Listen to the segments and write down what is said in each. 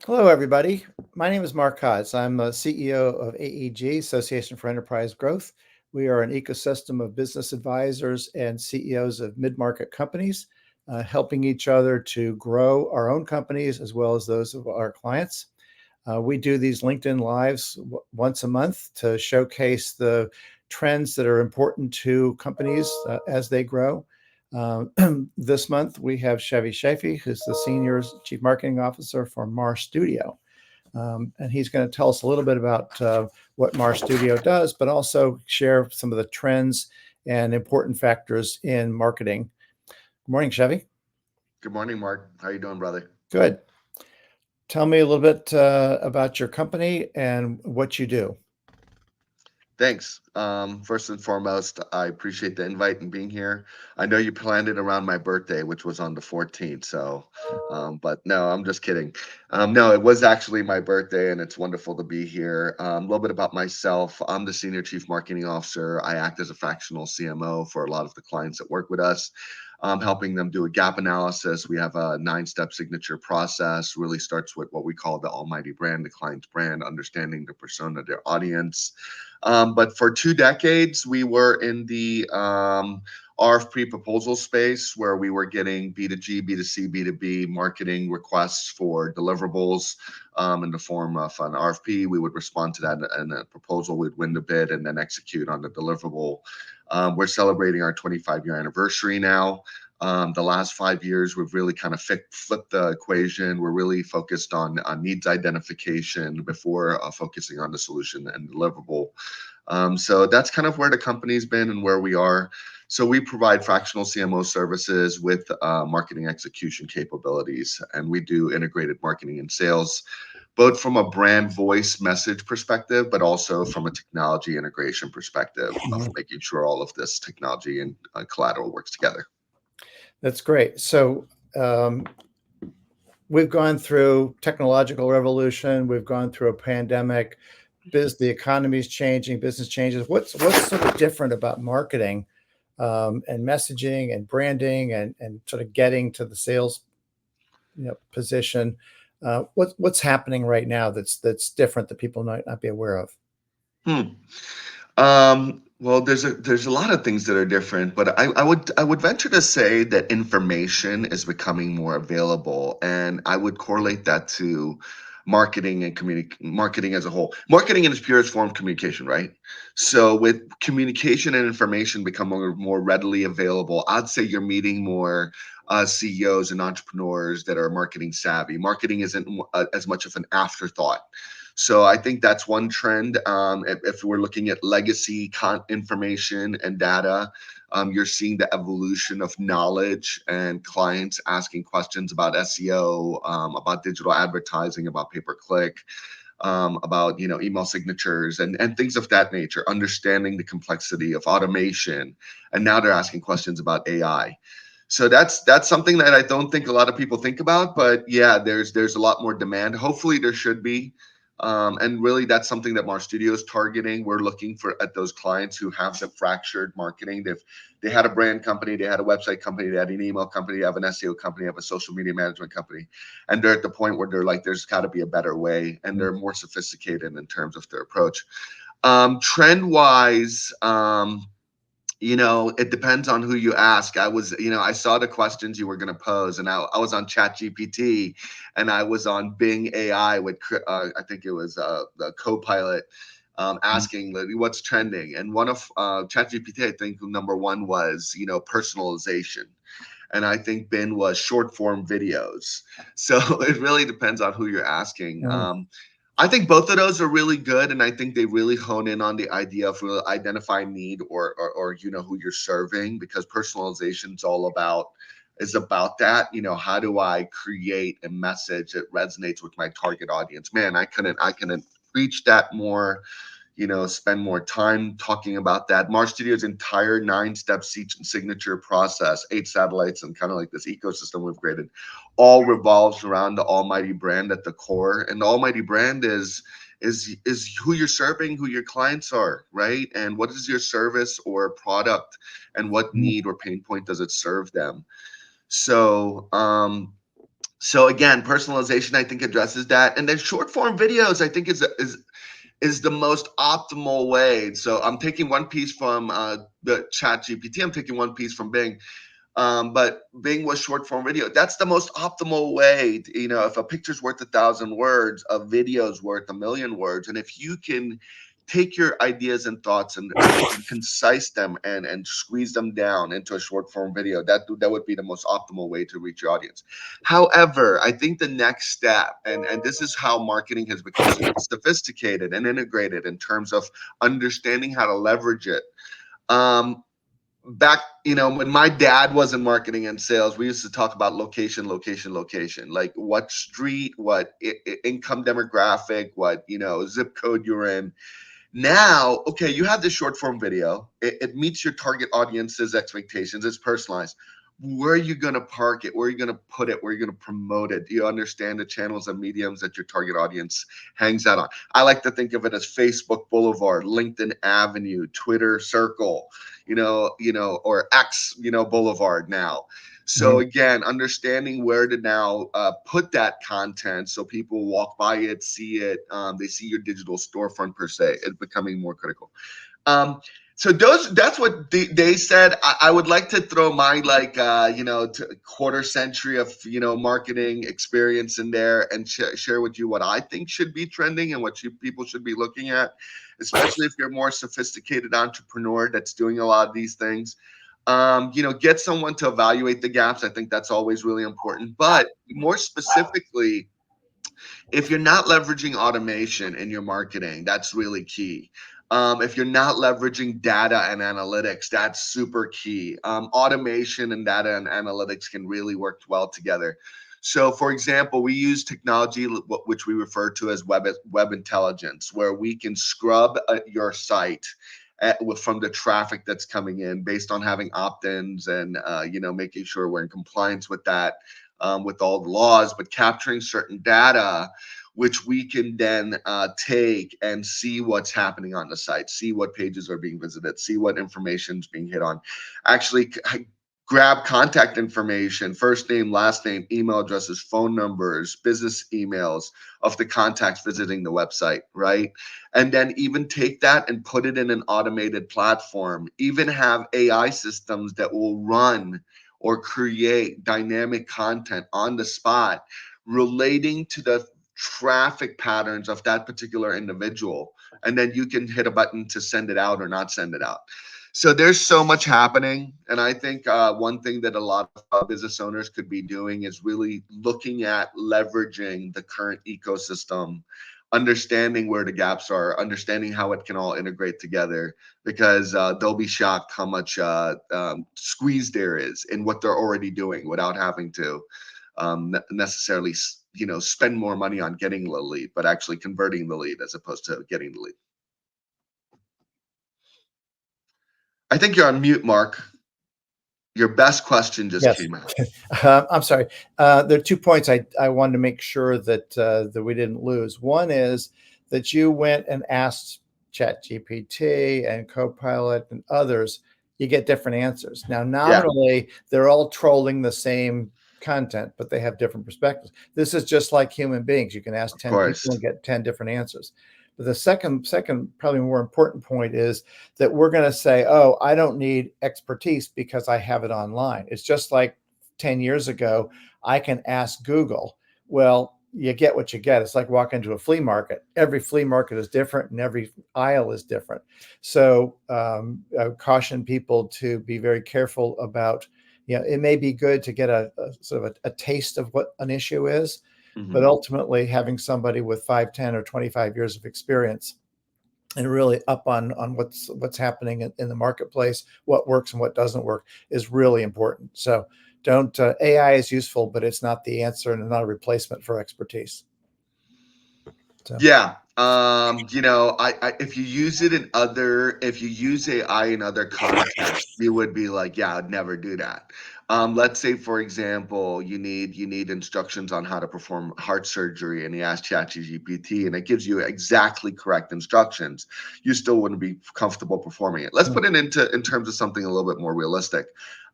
Hello, everybody. My name is Mark Haas. I'm the CEO of AEG, Association for Enterprise Growth. We are an ecosystem of business advisors and CEOs of mid-market companies, helping each other to grow our own companies as well as those of our clients. We do these LinkedIn Lives once a month to showcase the trends that are important to companies as they grow. Uh, this month, we have Shevy Shafie, who's the Senior Chief Marketing Officer for Marstudio. And he's going to tell us a little bit about what Marstudio does, but also share some of the trends and important factors in marketing. Good morning, Chevy. Good morning, Mark. How you doing, brother? Good. Tell me a little bit about your company and what you do. Thanks. First and foremost, I appreciate the invite and being here. I know you planned it around my birthday, which was on the 14th. But no, I'm just kidding. No, it was actually my birthday, and it's wonderful to be here. A little bit about myself. I'm the Senior Chief Marketing Officer. I act as a fractional CMO for a lot of the clients that work with us. Helping them do a gap analysis. We have a 9-step signature process. Really starts with what we call the almighty brand, the client's brand, understanding the persona, their audience. But for 2 decades, we were in the RFP proposal space where we were getting B2G, B2C, B2B marketing requests for deliverables in the form of an RFP. We would respond to that in a proposal. We'd win the bid and then execute on the deliverable. We're celebrating our 25-year anniversary now. The last 5 years, we've really kind of flipped the equation. We're really focused on needs identification before focusing on the solution and deliverable. So that's kind of where the company's been and where we are. So we provide fractional CMO services with marketing execution capabilities, and we do integrated marketing and sales, both from a brand voice message perspective, but also from a technology integration perspective of Mhm. making sure all of this technology and collateral works together. That's great. So we've gone through technological revolution. We've gone through a pandemic. The economy is changing. Business changes. What's sort of different about marketing and messaging and branding and sort of getting to the sales position? What's happening right now that's different that people might not be aware of? Hmm. Well, there's a lot of things that are different, but I would venture to say that information is becoming more available, and I would correlate that to marketing and marketing as a whole. Marketing in its purest form, communication, right? So with communication and information becoming more readily available, I'd say you're meeting more CEOs and entrepreneurs that are marketing savvy. Marketing isn't as much of an afterthought. So I think that's one trend. If we're looking at legacy information and data, you're seeing the evolution of knowledge and clients asking questions about SEO, about digital advertising, about pay-per-click, about email signatures and things of that nature. Understanding the complexity of automation, and now they're asking questions about AI. So that's something that I don't think a lot of people think about, but yeah, there's a lot more demand. Hopefully, there should be. And really, that's something that Marstudio is targeting. We're looking for at those clients who have the fractured marketing. They had a brand company, they had a website company, they had an email company, they have an SEO company, they have a social media management company, and they're at the point where they're like, there's got to be a better way, and they're more sophisticated in terms of their approach. Trend wise. It depends on who you ask. I saw the questions you were going to pose, and I was on ChatGPT, and I was on Bing AI with, I think it was the Copilot, asking what's trending. And one of ChatGPT, I think number one was, personalization. And I think Bin was short form videos. So it really depends on who you're asking. Oh, I think both of those are really good, and I think they really hone in on the idea of really identifying need or who you're serving, because personalization is about that. How do I create a message that resonates with my target audience? Man, I couldn't preach that more, spend more time talking about that. Mars Studio's entire 9-step signature process, 8 satellites, and kind of like this ecosystem we've created, all revolves around the almighty brand at the core. And the almighty brand is who you're serving, who your clients are, right? And what is your service or product, and what need or pain point does it serve them? So So again, personalization I think addresses that, and then short form videos I think is the most optimal way. So I'm taking one piece from the Chat GPT. I'm taking one piece from Bing. But Bing was short form video. That's the most optimal way. If a picture's worth 1,000 words, a video's worth 1,000,000 words. And if you can take your ideas and thoughts and concise them and squeeze them down into a short form video, that would be the most optimal way to reach your audience. However, I think the next step, and this is how marketing has become sophisticated and integrated in terms of understanding how to leverage it. Um, Back, when my dad was in marketing and sales, we used to talk about location, location, location, like what street, what income demographic, what zip code you're in. Now, okay, you have this short form video. It meets your target audience's expectations. It's personalized. Where are you going to park it? Where are you going to put it? Where are you going to promote it? Do you understand the channels and mediums that your target audience hangs out on? I like to think of it as Facebook Boulevard, LinkedIn Avenue, Twitter Circle, or X, Boulevard now. So Mhm. again, understanding where to now put that content so people walk by it, see it, they see your digital storefront per se. It's becoming more critical. Um, so that's what they said. I would like to throw my quarter century of marketing experience in there and share with you what I think should be trending and what people should be looking at, especially if you're a more sophisticated entrepreneur that's doing a lot of these things. Get someone to evaluate the gaps. I think that's always really important. But more specifically, if you're not leveraging automation in your marketing, that's really key. If you're not leveraging data and analytics, that's super key. Automation and data and analytics can really work well together. So, for example, we use technology which we refer to as web intelligence, where we can scrub your site from the traffic that's coming in based on having opt-ins and making sure we're in compliance with that, with all the laws, but capturing certain data which we can then take and see what's happening on the site, see what pages are being visited, see what information is being hit on. Actually, grab contact information, first name, last name, email addresses, phone numbers, business emails of the contacts visiting the website, right? And then even take that and put it in an automated platform, even have AI systems that will run or create dynamic content on the spot relating to the traffic patterns of that particular individual. And then you can hit a button to send it out or not send it out. So there's so much happening. And I think one thing that a lot of business owners could be doing is really looking at leveraging the current ecosystem, understanding where the gaps are, understanding how it can all integrate together, because they'll be shocked how much squeeze there is in what they're already doing without having to necessarily spend more money on getting the lead, but actually converting the lead as opposed to getting the lead. I think you're on mute, Mark. Your best question just Yes. came out. I'm sorry. There are 2 points I wanted to make sure that we didn't lose. One is that you went and asked ChatGPT and Copilot and others, you get different answers. Now, Yeah, nominally, they're all trolling the same content, but they have different perspectives. This is just like human beings. You can ask of 10 course. people and get 10 different answers. But the second, probably more important point is that we're going to say, oh, I don't need expertise because I have it online. It's just like 10 years ago, I can ask Google. Well, you get what you get. It's like walking to a flea market. Every flea market is different and every aisle is different. So I would caution people to be very careful about, it may be good to get a sort of a taste of what an issue is, but Mm-hmm. ultimately having somebody with 5, 10, or 25 years of experience and really up on what's happening in the marketplace, what works and what doesn't work is really important. So don't AI is useful, but it's not the answer and not a replacement for expertise. So Yeah. If you use it if you use AI in other contexts, you would be like, yeah, I'd never do that. Let's say, for example, you need instructions on how to perform heart surgery, and you ask ChatGPT, and it gives you exactly correct instructions. You still wouldn't be comfortable performing it. Let's put it in terms of something a little bit more realistic.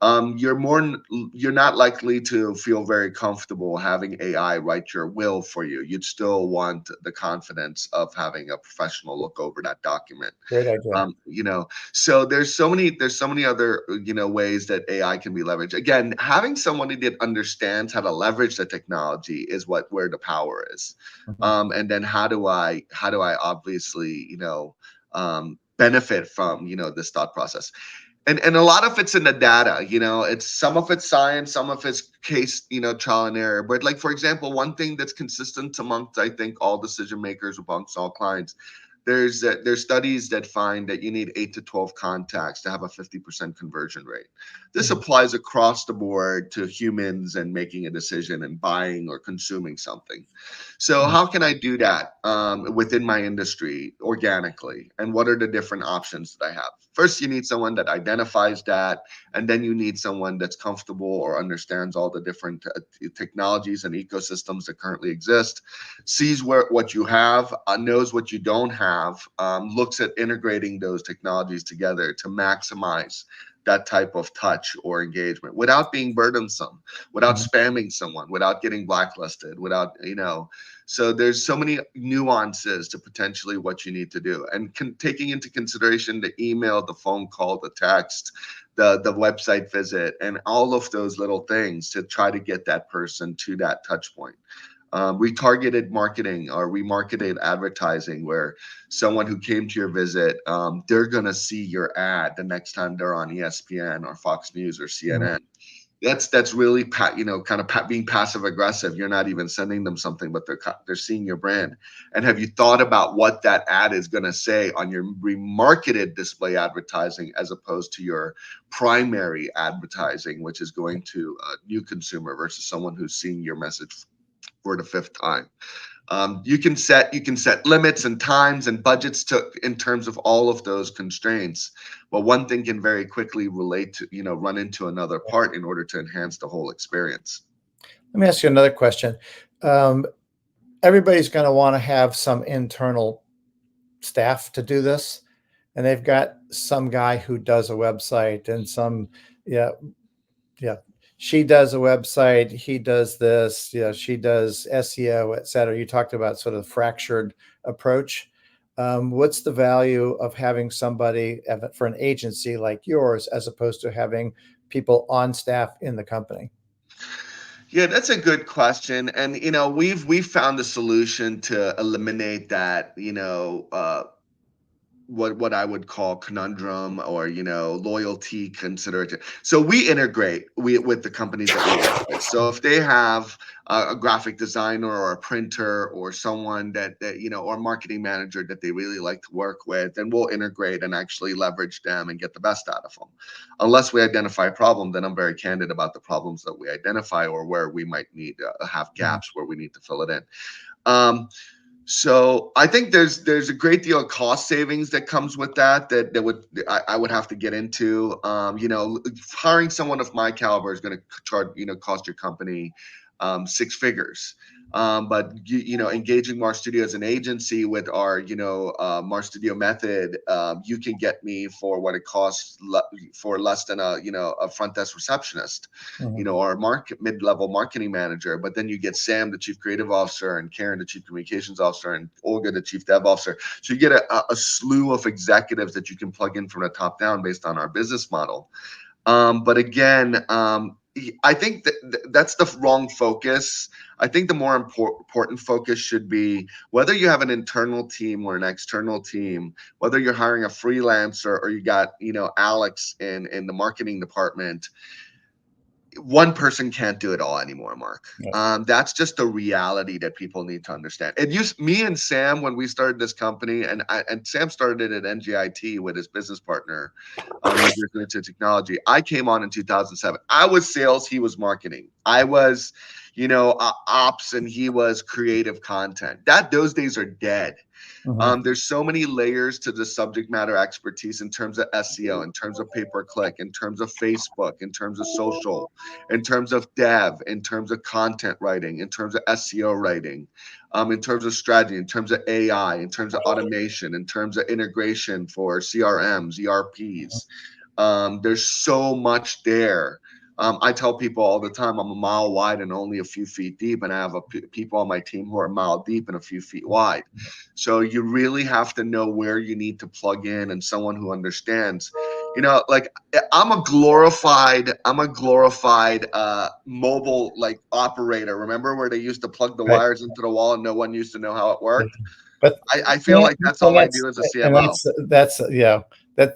you're not likely to feel very comfortable having AI write your will for you. You'd still want the confidence of having a professional look over that document. Great idea. You know, so there's so many other ways that AI can be leveraged. Again, having somebody that understands how to leverage the technology is where the power is. Mhm. And then how do I obviously benefit from this thought process? And a lot of it's in the data. It's some of it's science, some of it's case, trial and error. But like, for example, one thing that's consistent amongst, I think, all decision makers, amongst all clients, there's studies that find that you need 8 to 12 contacts to have a 50% conversion rate. This Mhm. applies across the board to humans and making a decision and buying or consuming something. So Mhm. how can I do that within my industry organically? And what are the different options that I have? First, you need someone that identifies that, and then you need someone that's comfortable or understands all the different technologies and ecosystems that currently exist, sees what you have, knows what you don't have, looks at integrating those technologies together to maximize that type of touch or engagement without being burdensome, without Mhm. spamming someone, without getting blacklisted, without, so there's so many nuances to potentially what you need to do, and taking into consideration the email, the phone call, the text, the website visit, and all of those little things to try to get that person to that touch point. Retargeted marketing or remarketed advertising, where someone who came to your visit, they're going to see your ad the next time they're on ESPN or Fox News or CNN. Mhm. That's really kind of being passive aggressive. You're not even sending them something, but they're seeing your brand. And have you thought about what that ad is going to say on your remarketed display advertising as opposed to your primary advertising, which is going to a new consumer versus someone who's seeing your message for the fifth time? You can set limits and times and budgets to in terms of all of those constraints, but one thing can very quickly relate to run into another part in order to enhance the whole experience. Let me ask you another question. Um, Everybody's going to want to have some internal staff to do this, and they've got some guy who does a website and some, yeah, yeah. She does a website. He does this. Yeah, she does SEO, et cetera. You talked about sort of fractured approach. What's the value of having somebody for an agency like yours as opposed to having people on staff in the company? Yeah, that's a good question, and we've found a solution to eliminate that, what I would call conundrum or loyalty consideration. So we integrate with the companies that we work with. So if they have a graphic designer or a printer or someone that or a marketing manager that they really like to work with, then we'll integrate and actually leverage them and get the best out of them. Unless we identify a problem, then I'm very candid about the problems that we identify or where we might need have Mhm. gaps where we need to fill it in. Um, so I think there's a great deal of cost savings that comes with that I would have to get into. Hiring someone of my caliber is going to charge cost your company 6 figures. But engaging Marstudio as an agency with our Marstudio method, you can get me for what it costs for less than a front desk receptionist, Mhm. or mid-level marketing manager. But then you get Sam, the chief creative officer, and Karen, the chief communications officer, and Olga, the chief dev officer. So you get a slew of executives that you can plug in from the top down based on our business model. But again, I think that's the wrong focus. I think the more important focus should be whether you have an internal team or an external team, whether you're hiring a freelancer or you got Alex in the marketing department. One person can't do it all anymore, Mark. Yeah. That's just the reality that people need to understand. It used me and Sam when we started this company, and Sam started it at NGIT with his business partner, New Jersey Institute of Technology. I came on in 2007. I was sales, he was marketing. I was, ops, and he was creative content. Those days are dead. Mhm. There's so many layers to the subject matter expertise in terms of SEO, in terms of pay per click, in terms of Facebook, in terms of social, in terms of dev, in terms of content writing, in terms of SEO writing, in terms of strategy, in terms of AI, in terms of automation, in terms of integration for CRMs, ERPs. There's so much there. I tell people all the time I'm a mile wide and only a few feet deep, and I have people on my team who are a mile deep and a few feet wide. So you really have to know where you need to plug in, and someone who understands. Like I'm a glorified mobile like operator. Remember where they used to plug the Right. wires into the wall and no one used to know how it worked? But I feel yeah, like that's and all I do as a CMO. that's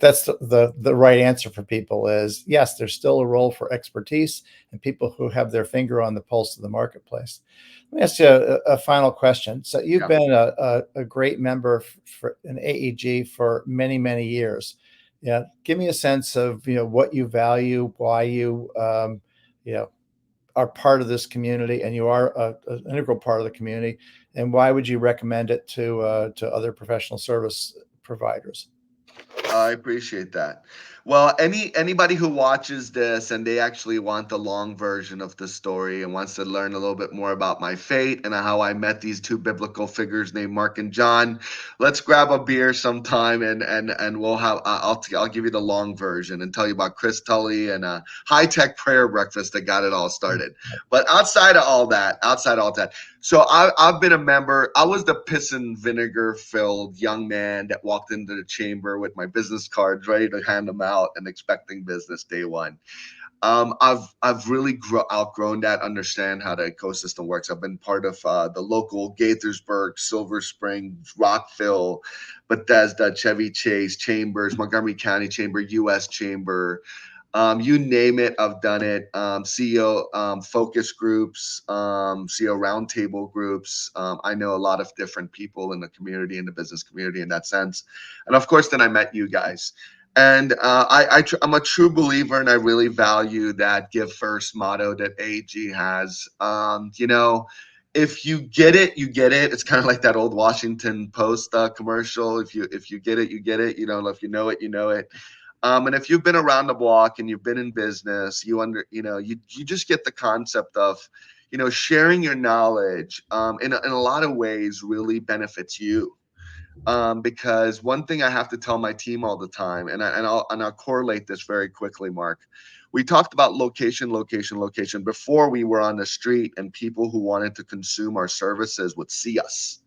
that's the right answer for people is yes, there's still a role for expertise and people who have their finger on the pulse of the marketplace. Let me ask you a final question. So you've Yeah. been a great member for an AEG for many years. Yeah, give me a sense of what you value, why you you know are part of this community, and you are an integral part of the community. And why would you recommend it to other professional service providers? I appreciate that. Well, anybody who watches this and they actually want the long version of the story and wants to learn a little bit more about my fate and how I met these two biblical figures named Mark and John, let's grab a beer sometime and we'll have I'll give you the long version and tell you about Chris Tully and a high tech prayer breakfast that got it all started. But outside all that, so I've been a member. I was the piss and vinegar filled young man that walked into the chamber with my business cards ready to hand them out and expecting business day one. I've really outgrown that, understand how the ecosystem works. I've been part of the local Gaithersburg, Silver Spring, Rockville, Bethesda, Chevy Chase chambers, Montgomery County Chamber, U.S. Chamber, you name it, I've done it. CEO focus groups, CEO roundtable groups. I know a lot of different people in the community, in the business community, in that sense. And of course, then I met you guys. And I'm a true believer, and I really value that give first motto that AG has. If you get it, you get it. It's kind of like that old Washington Post commercial. If you get it, you get it. If you know it, you know it. And if you've been around the block and you've been in business, you just get the concept of, sharing your knowledge in a lot of ways really benefits you. Because one thing I have to tell my team all the time, and I'll correlate this very quickly, Mark. We talked about location, location, location before we were on the street, and people who wanted to consume our services would see us,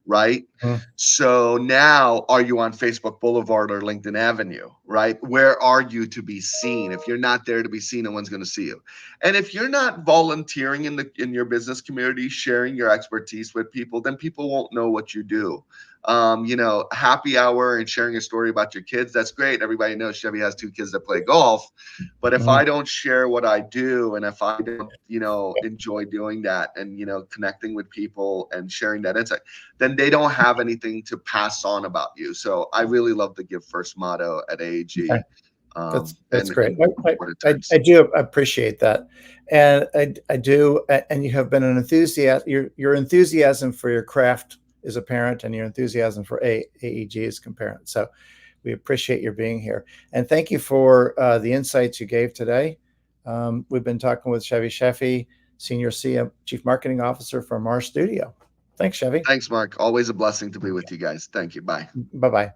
right? Mm. So now, are you on Facebook Boulevard or LinkedIn Avenue, right? Where are you to be seen? If you're not there to be seen, no one's going to see you. And if you're not volunteering in your business community, sharing your expertise with people, then people won't know what you do. Happy hour and sharing a story about your kids, that's great. Everybody knows Chevy has two kids that play golf. But if I Mm. don't share what I do, and if I don't, enjoy doing that and, connecting with people and sharing that insight, then they don't have anything to pass on about you. So I really love the give first motto at Okay. AAG, That's and great. what it I turns. do appreciate that, and I do. And you have been an enthusiast. Your enthusiasm for your craft is apparent, and your enthusiasm for AEG is apparent. So we appreciate your being here, and thank you for the insights you gave today. We've been talking with Shevy Shafie, Senior CM, Chief Marketing Officer from Marstudio. Thanks, Chevy. Thanks, Mark. Always a blessing to be with you guys. Thank you. Bye. Bye bye.